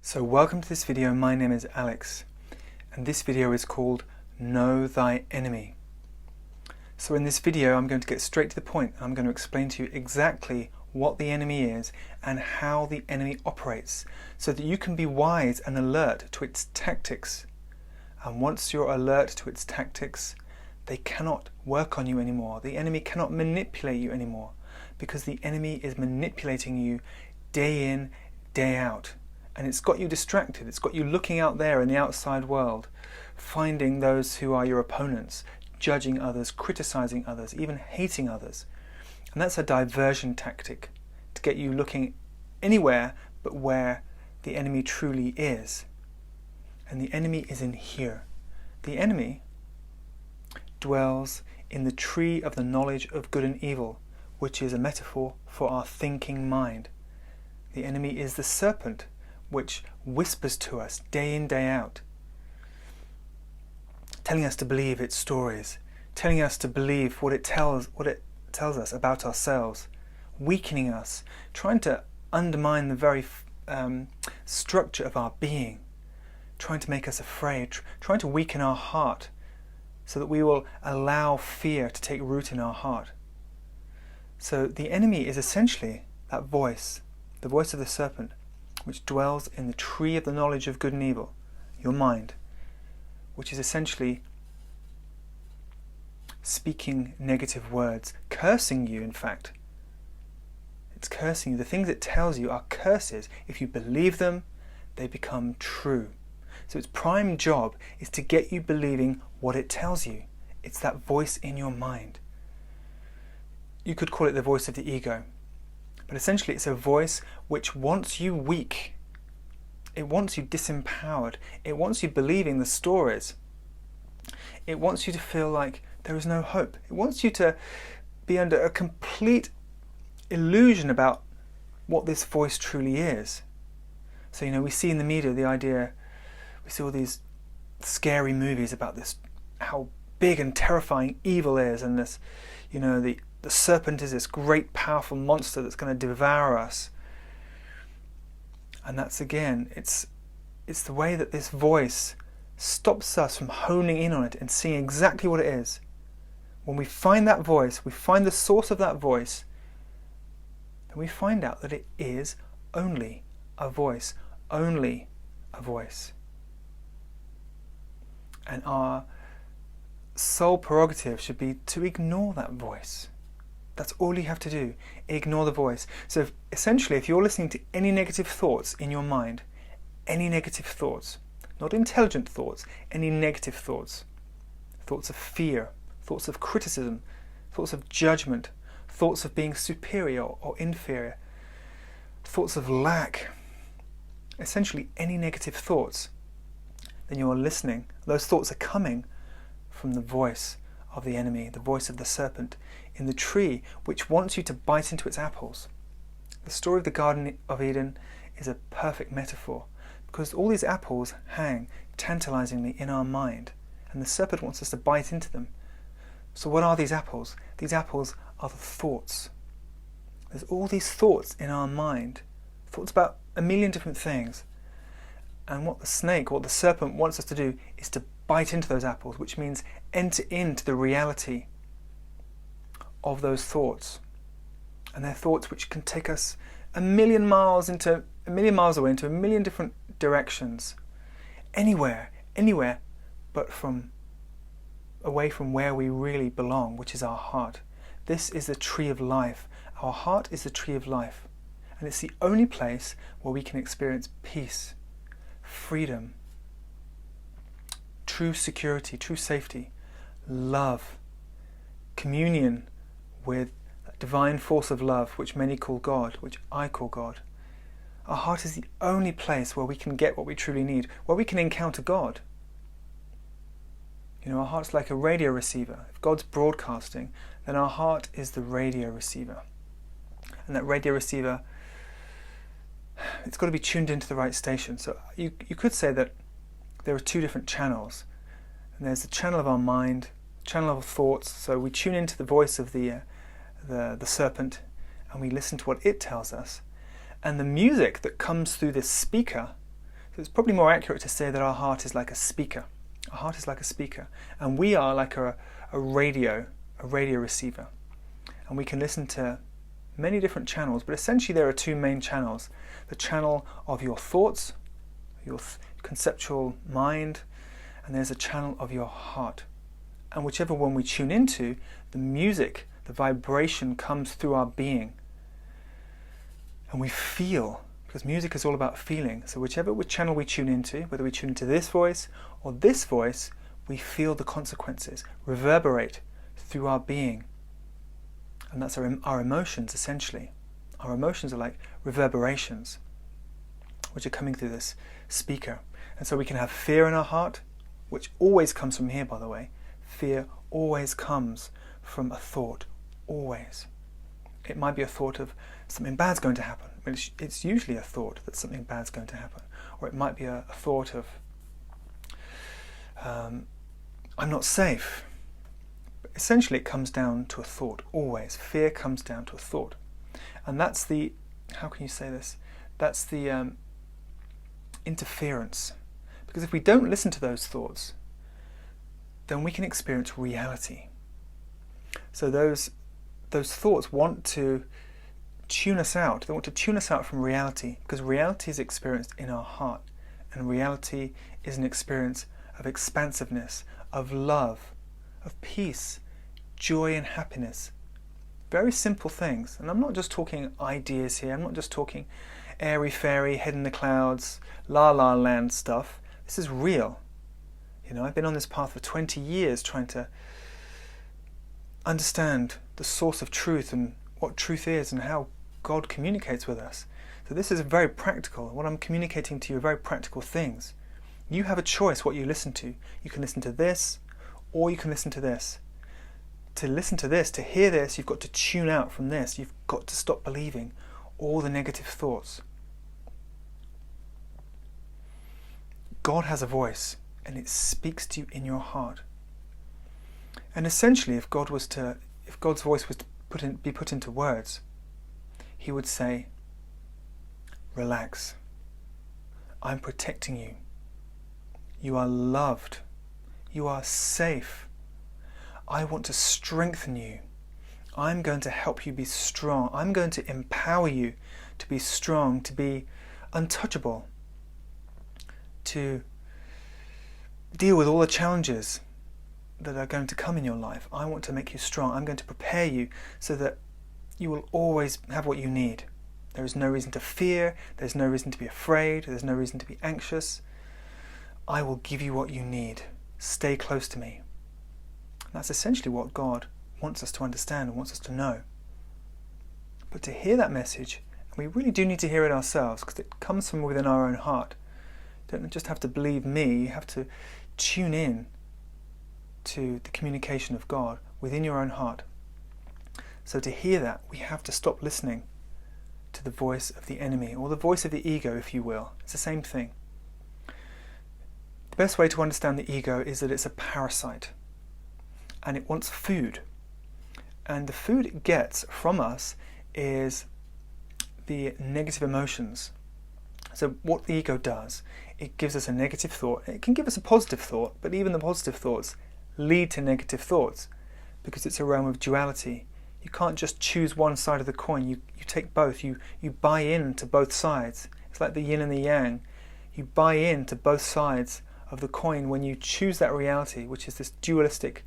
So welcome to this video. My name is Alex and this video is called Know Thy Enemy. So in this video I'm going to get straight to the point. I'm going to explain to you exactly what the enemy is and how the enemy operates so that you can be wise and alert to its tactics. And once you're alert to its tactics, they cannot work on you anymore. The enemy cannot manipulate you anymore because the enemy is manipulating you day in, day out. And it's got you distracted. It's got you looking out there in the outside world, finding those who are your opponents, judging others, criticizing others, even hating others. And that's a diversion tactic to get you looking anywhere but where the enemy truly is. And the enemy is in here. The enemy dwells in the tree of the knowledge of good and evil, which is a metaphor for our thinking mind. The enemy is the serpent, which whispers to us day in, day out, telling us to believe its stories, telling us to believe what it tells us about ourselves, weakening us, trying to undermine the very structure of our being, trying to make us afraid, trying to weaken our heart so that we will allow fear to take root in our heart. So the enemy is essentially that voice, the voice of the serpent, which dwells in the tree of the knowledge of good and evil, your mind, which is essentially speaking negative words, cursing you, in fact. It's cursing you. The things it tells you are curses. If you believe them, they become true. So its prime job is to get you believing what it tells you. It's that voice in your mind. You could call it the voice of the ego. But essentially it's a voice which wants you weak. It wants you disempowered. It wants you believing the stories. It wants you to feel like there is no hope. It wants you to be under a complete illusion about what this voice truly is. So, we see in the media the idea, we see all these scary movies about this, how big and terrifying evil is, and this, the serpent is this great powerful monster that's going to devour us. And that's again, it's the way that this voice stops us from honing in on it and seeing exactly what it is. When we find that voice, we find the source of that voice, and we find out that it is only a voice, only a voice. And our sole prerogative should be to ignore that voice. That's all you have to do. Ignore the voice. So essentially, if you're listening to any negative thoughts in your mind, any negative thoughts, not intelligent thoughts, any negative thoughts, thoughts of fear, thoughts of criticism, thoughts of judgment, thoughts of being superior or inferior, thoughts of lack, essentially any negative thoughts, then you are listening. Those thoughts are coming from the voice of the enemy, the voice of the serpent in the tree, which wants you to bite into its apples. The story of the Garden of Eden is a perfect metaphor because all these apples hang tantalizingly in our mind, and the serpent wants us to bite into them. So what are these apples? These apples are the thoughts. There's all these thoughts in our mind, thoughts about a million different things. And what the serpent wants us to do is to bite into those apples, which means enter into the reality of those thoughts. And they're thoughts which can take us a million miles away, into a million different directions. Anywhere, but away from where we really belong, which is our heart. This is the tree of life. Our heart is the tree of life. And it's the only place where we can experience peace, freedom, true security, true safety, love, communion with that divine force of love which many call God, which I call God. Our heart is the only place where we can get what we truly need, where we can encounter God. Our heart's like a radio receiver. If God's broadcasting, then our heart is the radio receiver. And that radio receiver, it's got to be tuned into the right station. So you could say that there are two different channels. And there's the channel of our mind, channel of thoughts. So we tune into the voice of the serpent and we listen to what it tells us. And the music that comes through this speaker, So it's probably more accurate to say that our heart is like a speaker. Our heart is like a speaker, and we are like a radio receiver. And we can listen to many different channels, but essentially there are two main channels. The channel of your thoughts, your conceptual mind, and there's a channel of your heart. And whichever one we tune into, the music, the vibration comes through our being. And we feel, because music is all about feeling. So whichever channel we tune into, whether we tune into this voice or this voice, we feel the consequences reverberate through our being. And that's our emotions, essentially. Our emotions are like reverberations, which are coming through this speaker. And so we can have fear in our heart, which always comes from here, by the way. Fear always comes from a thought, always. It might be a thought of something bad's going to happen. It's usually a thought that something bad's going to happen. Or it might be a thought of, I'm not safe. But essentially it comes down to a thought, always. Fear comes down to a thought. And that's the, how can you say this? That's the interference. Because if we don't listen to those thoughts, then we can experience reality. So those thoughts want to tune us out. They want to tune us out from reality, because reality is experienced in our heart, and reality is an experience of expansiveness, of love, of peace, joy and happiness. Very simple things. And I'm not just talking ideas here. I'm not just talking airy-fairy, head in the clouds, la-la land stuff. This is real. You know, I've been on this path for 20 years trying to understand the source of truth and what truth is and how God communicates with us. So this is very practical. What I'm communicating to you are very practical things. You have a choice what you listen to. You can listen to this, or you can listen to this. To listen to this, to hear this, you've got to tune out from this. You've got to stop believing all the negative thoughts. God has a voice, and it speaks to you in your heart. And essentially, if God's voice was to be put into words, he would say, relax. I'm protecting you. You are loved. You are safe. I want to strengthen you. I'm going to help you be strong. I'm going to empower you to be strong, to be untouchable, to deal with all the challenges that are going to come in your life. I want to make you strong. I'm going to prepare you so that you will always have what you need. There is no reason to fear. There's no reason to be afraid. There's no reason to be anxious. I will give you what you need. Stay close to me. That's essentially what God wants us to understand and wants us to know. But to hear that message, and we really do need to hear it ourselves, because it comes from within our own heart. You don't just have to believe me, you have to tune in to the communication of God within your own heart. So to hear that, we have to stop listening to the voice of the enemy, or the voice of the ego, if you will. It's the same thing. The best way to understand the ego is that it's a parasite, and it wants food. And the food it gets from us is the negative emotions. So what the ego does, it gives us a negative thought. It can give us a positive thought, but even the positive thoughts lead to negative thoughts, because it's a realm of duality. You can't just choose one side of the coin. You take both. You buy into both sides. It's like the yin and the yang. You buy into both sides of the coin when you choose that reality, which is this dualistic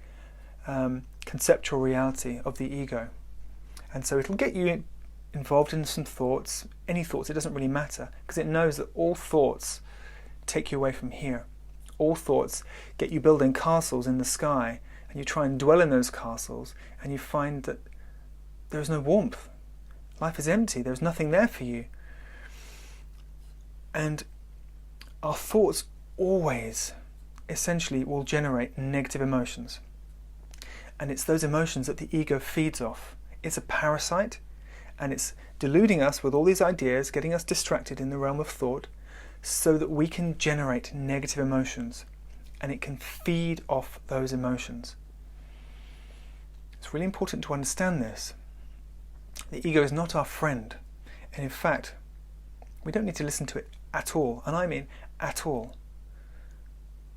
conceptual reality of the ego. And so it'll get you involved in some thoughts, any thoughts, it doesn't really matter, because it knows that all thoughts take you away from here. All thoughts get you building castles in the sky, and you try and dwell in those castles, and you find that there's no warmth. Life is empty, there's nothing there for you. And our thoughts always, essentially, will generate negative emotions. And it's those emotions that the ego feeds off. It's a parasite, and it's deluding us with all these ideas, getting us distracted in the realm of thought, so that we can generate negative emotions, and it can feed off those emotions. It's really important to understand this. The ego is not our friend, and in fact, We don't need to listen to it at all, and I mean at all.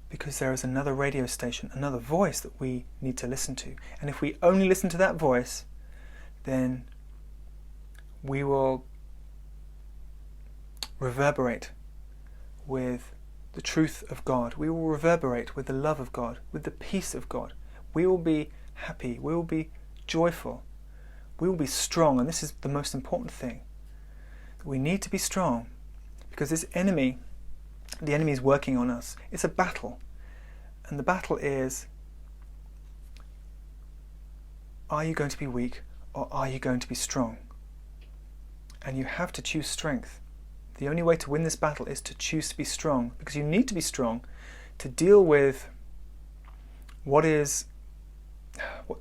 Because there is another radio station, another voice that we need to listen to. And if we only listen to that voice, then we will reverberate with the truth of God. We will reverberate with the love of God, with the peace of God. We will be happy. We will be joyful. We will be strong. And this is the most important thing. We need to be strong because this enemy, the enemy is working on us. It's a battle. And the battle is, are you going to be weak or are you going to be strong? And you have to choose strength. The only way to win this battle is to choose to be strong, because you need to be strong to deal with what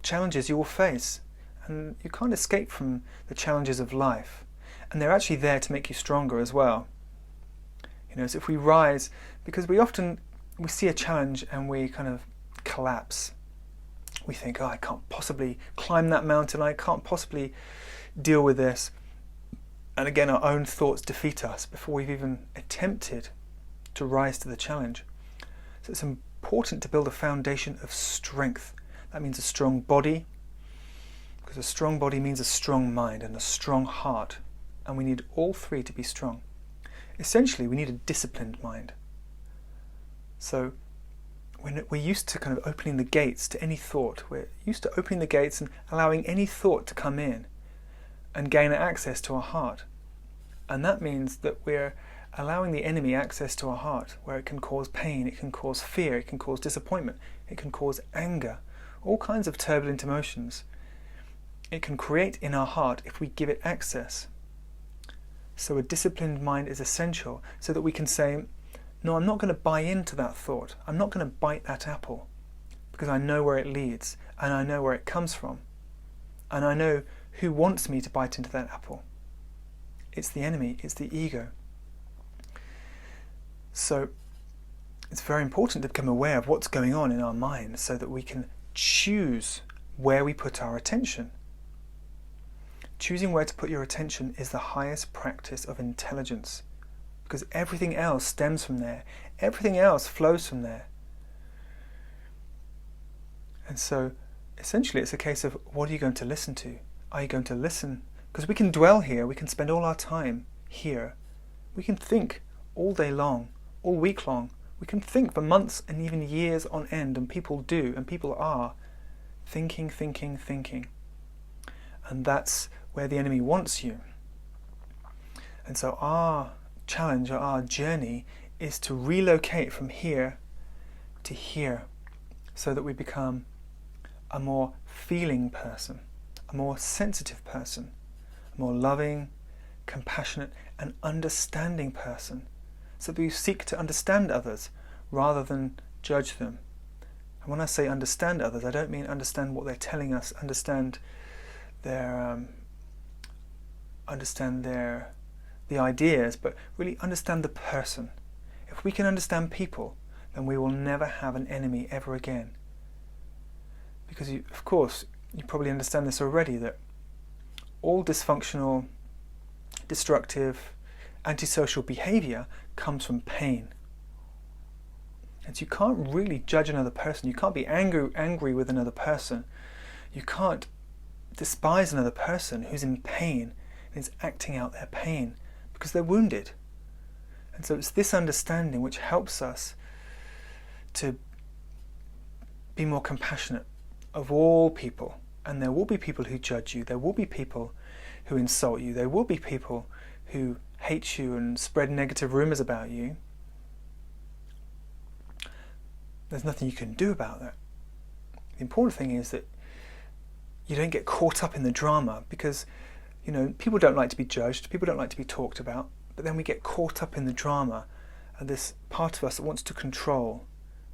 challenges you will face. And you can't escape from the challenges of life. And they're actually there to make you stronger as well. So if we rise, because we see a challenge and we kind of collapse. We think, I can't possibly climb that mountain, I can't possibly deal with this. And again, our own thoughts defeat us before we've even attempted to rise to the challenge. So it's important to build a foundation of strength. That means a strong body, because a strong body means a strong mind and a strong heart. And we need all three to be strong. Essentially, we need a disciplined mind. So we're used to kind of opening the gates to any thought. We're used to opening the gates and allowing any thought to come in and gain access to our heart. And that means that we're allowing the enemy access to our heart, where it can cause pain, it can cause fear, it can cause disappointment, it can cause anger, all kinds of turbulent emotions. It can create in our heart if we give it access. So a disciplined mind is essential so that we can say, no, I'm not going to buy into that thought. I'm not going to bite that apple, because I know where it leads and I know where it comes from. And I know who wants me to bite into that apple. It's the enemy, it's the ego. So it's very important to become aware of what's going on in our mind so that we can choose where we put our attention. Choosing where to put your attention is the highest practice of intelligence, because everything else stems from there. Everything else flows from there. And so essentially it's a case of, what are you going to listen to? Are you going to listen? Because we can dwell here, we can spend all our time here. We can think all day long, all week long. We can think for months and even years on end, and people do, and people are thinking. And that's where the enemy wants you. And so our challenge, or our journey, is to relocate from here to here, so that we become a more feeling person, a more sensitive person, a more loving, compassionate and understanding person, so that we seek to understand others rather than judge them. And when I say understand others, I don't mean understand what they're telling us, understand the ideas, but really understand the person. If we can understand people, then we will never have an enemy ever again. Because of course, you probably understand this already, that all dysfunctional, destructive, antisocial behavior comes from pain. And so you can't really judge another person. You can't be angry with another person. You can't despise another person who's in pain and is acting out their pain, because they're wounded. And so it's this understanding which helps us to be more compassionate of all people. And there will be people who judge you, there will be people who insult you, there will be people who hate you and spread negative rumours about you. There's nothing you can do about that. The important thing is that you don't get caught up in the drama, because people don't like to be judged, people don't like to be talked about, but then we get caught up in the drama, and this part of us that wants to control,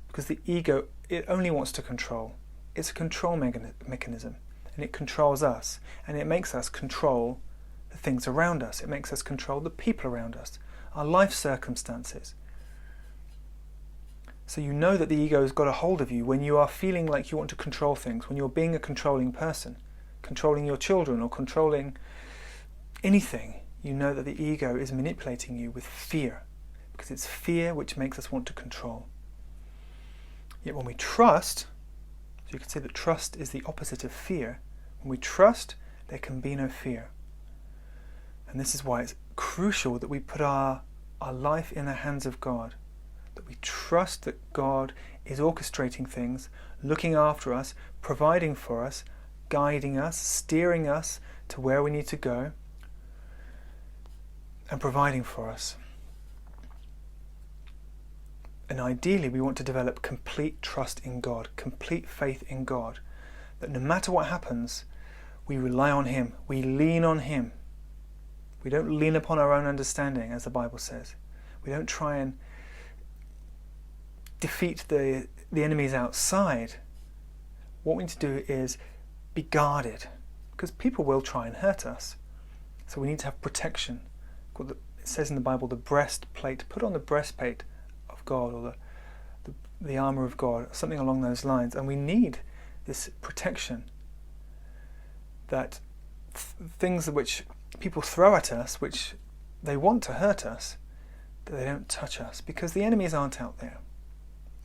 because the ego, it only wants to control. It's a control mechanism, and it controls us, and it makes us control the things around us. It makes us control the people around us, our life circumstances. So you know that the ego has got a hold of you when you are feeling like you want to control things, when you're being a controlling person, controlling your children or controlling anything. you know that the ego is manipulating you with fear, because it's fear which makes us want to control. Yet when we trust, so you can say that trust is the opposite of fear. When we trust, there can be no fear. And this is why it's crucial that we put our life in the hands of God, that we trust that God is orchestrating things, looking after us, providing for us, guiding us, steering us to where we need to go, and providing for us. And ideally, we want to develop complete trust in God, complete faith in God, that no matter what happens, we rely on Him, we lean on Him. We don't lean upon our own understanding, as the Bible says. We don't try and defeat the enemies outside. What we need to do is be guarded, because people will try and hurt us. So we need to have protection. It says in the Bible, the breastplate, put on the breastplate of God, or the armour of God, something along those lines. And we need this protection, that things which people throw at us, which they want to hurt us, that they don't touch us, because the enemies aren't out there.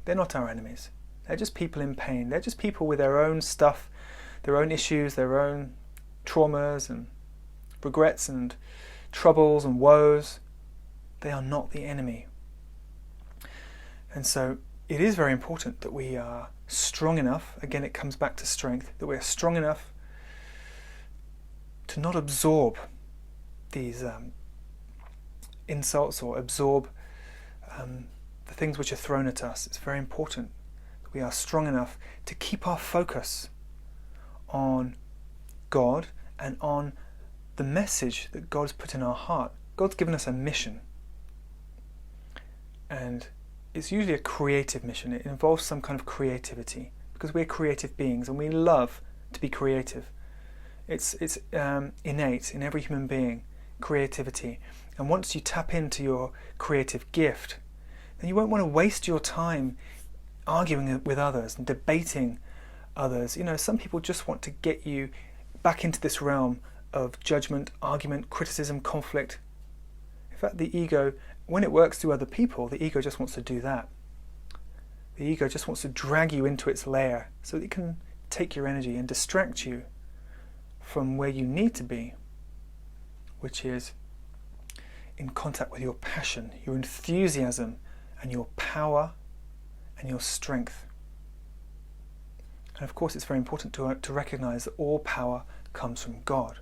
They're not our enemies. They're just people in pain. They're just people with their own stuff, their own issues, their own traumas and regrets and troubles and woes. They are not the enemy. And so it is very important that we are strong enough, again it comes back to strength, that we are strong enough to not absorb these insults or absorb the things which are thrown at us. It's very important that we are strong enough to keep our focus on God and on the message that God's put in our heart. God's given us a mission, and it's usually a creative mission. It involves some kind of creativity, because we're creative beings and we love to be creative. It's innate in every human being, creativity. And once you tap into your creative gift, then you won't want to waste your time arguing with others and debating others. You know, some people just want to get you back into this realm of judgment, argument, criticism, conflict. In fact, the ego, when it works through other people, the ego just wants to do that. The ego just wants to drag you into its lair so that it can take your energy and distract you from where you need to be, which is in contact with your passion, your enthusiasm, and your power and your strength. And of course, it's very important to recognize that all power comes from God.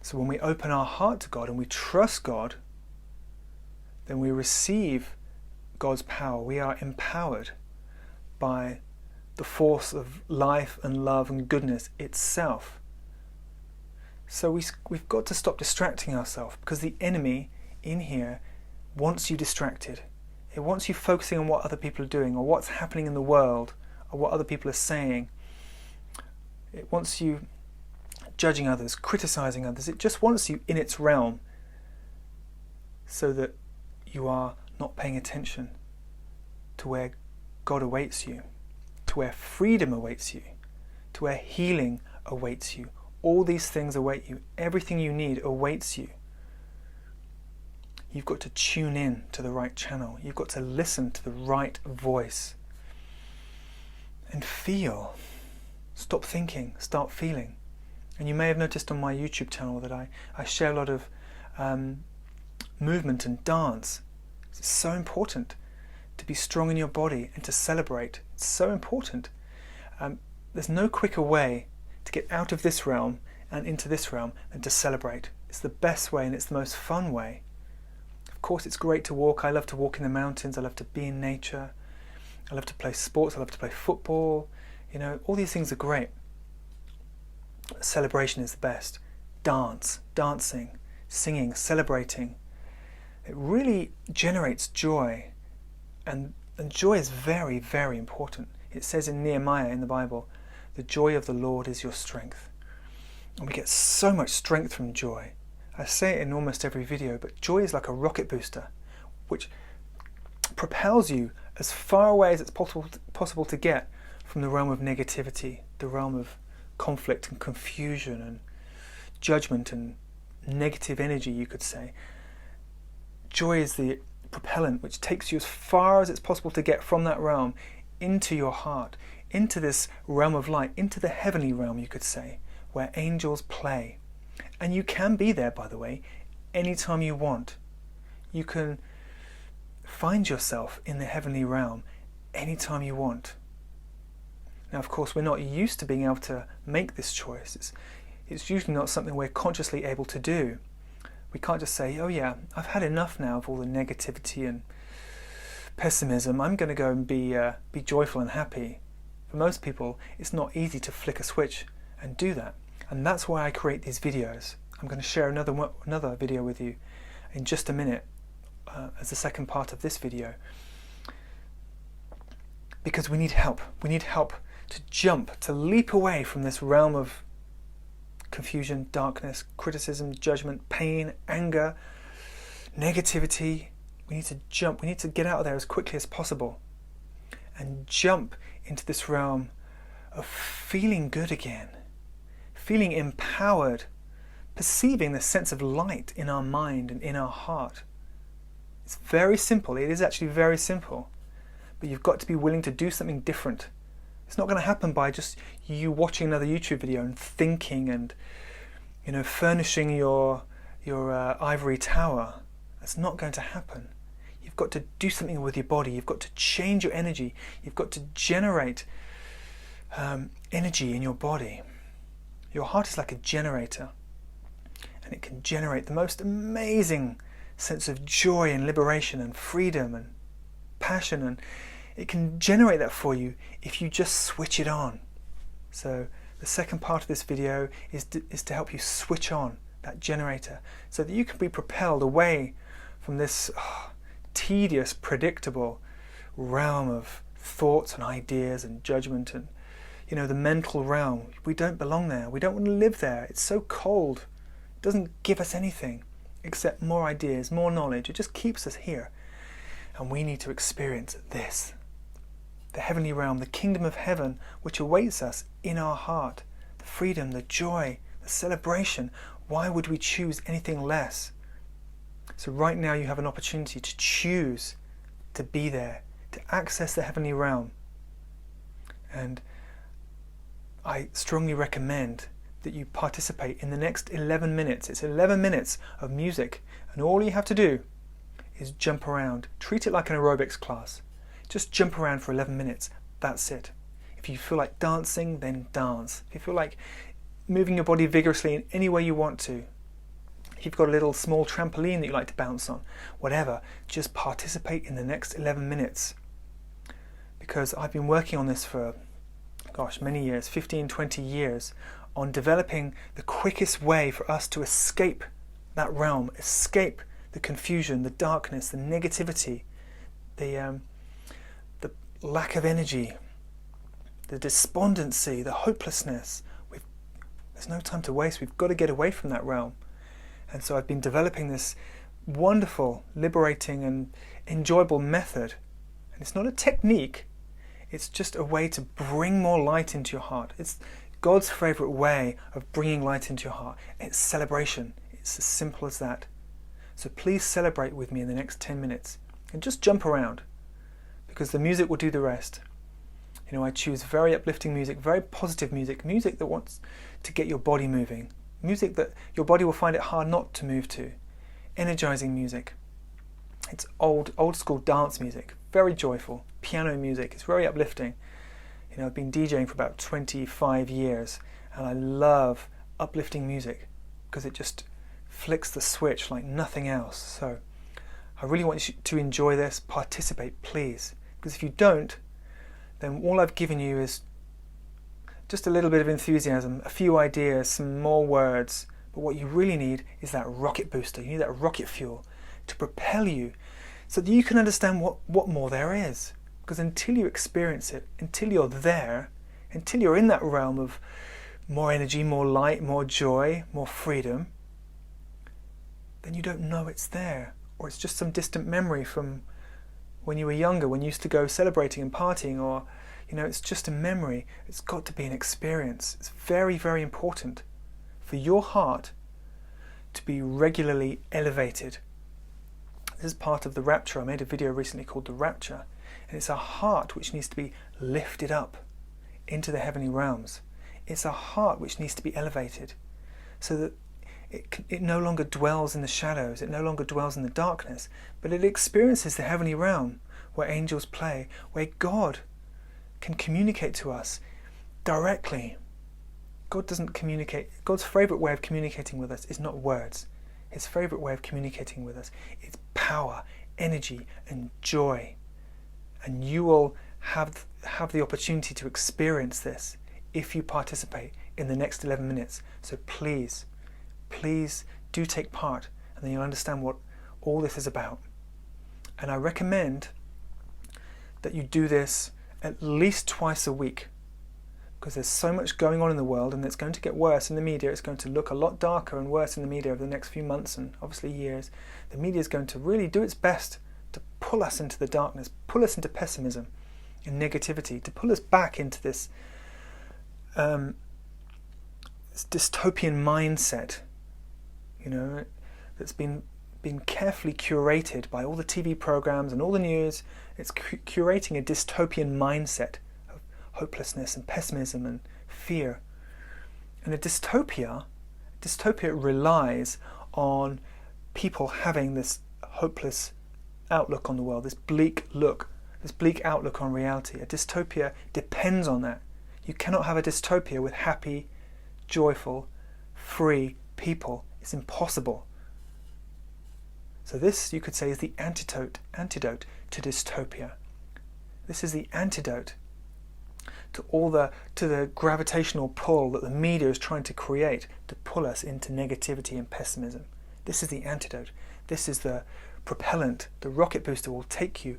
So when we open our heart to God and we trust God, then we receive God's power. We are empowered by the force of life and love and goodness itself. So we've got to stop distracting ourselves, because the enemy in here wants you distracted. It wants you focusing on what other people are doing, or what's happening in the world, or what other people are saying. It wants you judging others, criticizing others. It just wants you in its realm, so that you are not paying attention to where God awaits you, to where freedom awaits you, to where healing awaits you. All these things await you. Everything you need awaits you. You've got to tune in to the right channel. You've got to listen to the right voice. And feel. Stop thinking, start feeling. And you may have noticed on my YouTube channel that I share a lot of movement and dance. It's so important to be strong in your body and to celebrate. It's so important. There's no quicker way to get out of this realm and into this realm than to celebrate. It's the best way and it's the most fun way. Of course, it's great to walk. I love to walk in the mountains. I love to be in nature. I love to play sports. I love to play football. You know, all these things are great. Celebration is the best. Dancing, singing, celebrating. It really generates joy. And joy is very, very important. It says in Nehemiah in the Bible, the joy of the Lord is your strength. And we get so much strength from joy. I say it in almost every video, but joy is like a rocket booster, which propels you as far away as it's possible to get from the realm of negativity, the realm of conflict and confusion and judgment and negative energy, you could say. Joy is the propellant which takes you as far as it's possible to get from that realm into your heart, into this realm of light, into the heavenly realm, you could say, where angels play. And you can be there, by the way, anytime you want. You can find yourself in the heavenly realm anytime you want. Now, of course, we're not used to being able to make this choice. It's usually not something we're consciously able to do. We can't just say, oh yeah, I've had enough now of all the negativity and pessimism. I'm going to go and be joyful and happy. For most people, it's not easy to flick a switch and do that. And that's why I create these videos. I'm going to share another video with you in just a minute as the second part of this video. Because we need help. We need help to jump, to leap away from this realm of confusion, darkness, criticism, judgment, pain, anger, negativity. We need to jump. We need to get out of there as quickly as possible and jump into this realm of feeling good again, feeling empowered, perceiving the sense of light in our mind and in our heart. It's very simple. It is actually very simple. But you've got to be willing to do something different. It's not going to happen by just you watching another YouTube video and thinking and, furnishing your ivory tower. That's not going to happen. You've got to do something with your body. You've got to change your energy. You've got to generate energy in your body. Your heart is like a generator, and it can generate the most amazing sense of joy and liberation and freedom and passion, and it can generate that for you if you just switch it on. So the second part of this video is to help you switch on that generator so that you can be propelled away from this tedious, predictable realm of thoughts and ideas and judgment and the mental realm. We don't belong there. We don't want to live there. It's so cold. It doesn't give us anything except more ideas, more knowledge. It just keeps us here. And we need to experience this. The heavenly realm, the kingdom of heaven, which awaits us in our heart. The freedom, the joy, the celebration. Why would we choose anything less? So right now you have an opportunity to choose to be there, to access the heavenly realm. And I strongly recommend that you participate in the next 11 minutes. It's 11 minutes of music, and all you have to do is jump around. Treat it like an aerobics class. Just jump around for 11 minutes. That's it. If you feel like dancing, then dance. If you feel like moving your body vigorously in any way you want to, if you've got a little small trampoline that you like to bounce on, whatever, just participate in the next 11 minutes. Because I've been working on this for, many years, 15, 20 years, on developing the quickest way for us to escape that realm, escape the confusion, the darkness, the negativity, the lack of energy, the despondency, the hopelessness. There's no time to waste. We've got to get away from that realm. And so I've been developing this wonderful, liberating and enjoyable method. And it's not a technique. It's just a way to bring more light into your heart. It's God's favorite way of bringing light into your heart. It's celebration. It's as simple as that. So please celebrate with me in the next 10 minutes and just jump around, because the music will do the rest. I choose very uplifting music, very positive music, music that wants to get your body moving, music that your body will find it hard not to move to, energizing music. It's old school dance music, very joyful, piano music. It's very uplifting. I've been DJing for about 25 years, and I love uplifting music because it just flicks the switch like nothing else. So I really want you to enjoy this, participate, please. Because if you don't, then all I've given you is just a little bit of enthusiasm, a few ideas, some more words. But what you really need is that rocket booster. You need that rocket fuel to propel you so that you can understand what more there is. Because until you experience it, until you're there, until you're in that realm of more energy, more light, more joy, more freedom, then you don't know it's there. Or it's just some distant memory from when you were younger, when you used to go celebrating and partying, or, it's just a memory. It's got to be an experience. It's very, very important for your heart to be regularly elevated. This is part of the rapture. I made a video recently called The Rapture, and it's our heart which needs to be lifted up into the heavenly realms. It's our heart which needs to be elevated so that it no longer dwells in the shadows, it no longer dwells in the darkness, but it experiences the heavenly realm where angels play, where God can communicate to us directly. God doesn't communicate. God's favourite way of communicating with us is not words. His favourite way of communicating with us is power, energy and joy. And you will have the opportunity to experience this if you participate in the next 11 minutes. So please do take part, and then you'll understand what all this is about. And I recommend that you do this at least twice a week, because there's so much going on in the world, and it's going to get worse in the media. It's going to look a lot darker and worse in the media over the next few months and obviously years. The media is going to really do its best to pull us into the darkness, pull us into pessimism and negativity, to pull us back into this dystopian mindset, that's been carefully curated by all the TV programs and all the news. It's curating a dystopian mindset of hopelessness and pessimism and fear. And a dystopia relies on people having this hopeless outlook on the world, this bleak outlook on reality. A dystopia depends on that. You cannot have a dystopia with happy, joyful, free people. It's impossible. So this, you could say, is the antidote to dystopia. This is the antidote to the gravitational pull that the media is trying to create to pull us into negativity and pessimism. This is the antidote. This is the propellant, the rocket booster will take you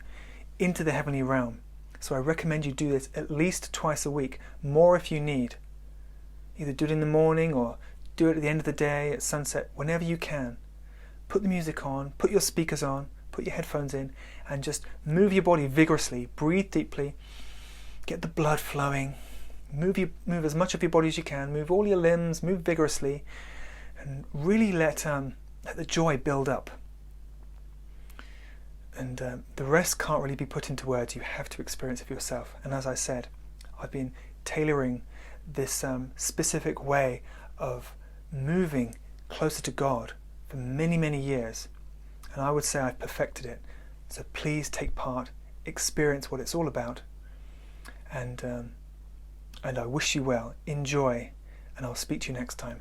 into the heavenly realm. So I recommend you do this at least twice a week, more if you need. Either do it in the morning or do it at the end of the day, at sunset, whenever you can. Put the music on, put your speakers on, put your headphones in, and just move your body vigorously, breathe deeply, get the blood flowing, move as much of your body as you can, move all your limbs, move vigorously, and really let the joy build up. And the rest can't really be put into words. You have to experience it for yourself. And as I said, I've been tailoring this specific way of moving closer to God for many, many years. And I would say I've perfected it. So please take part, experience what it's all about. And I wish you well. Enjoy. And I'll speak to you next time.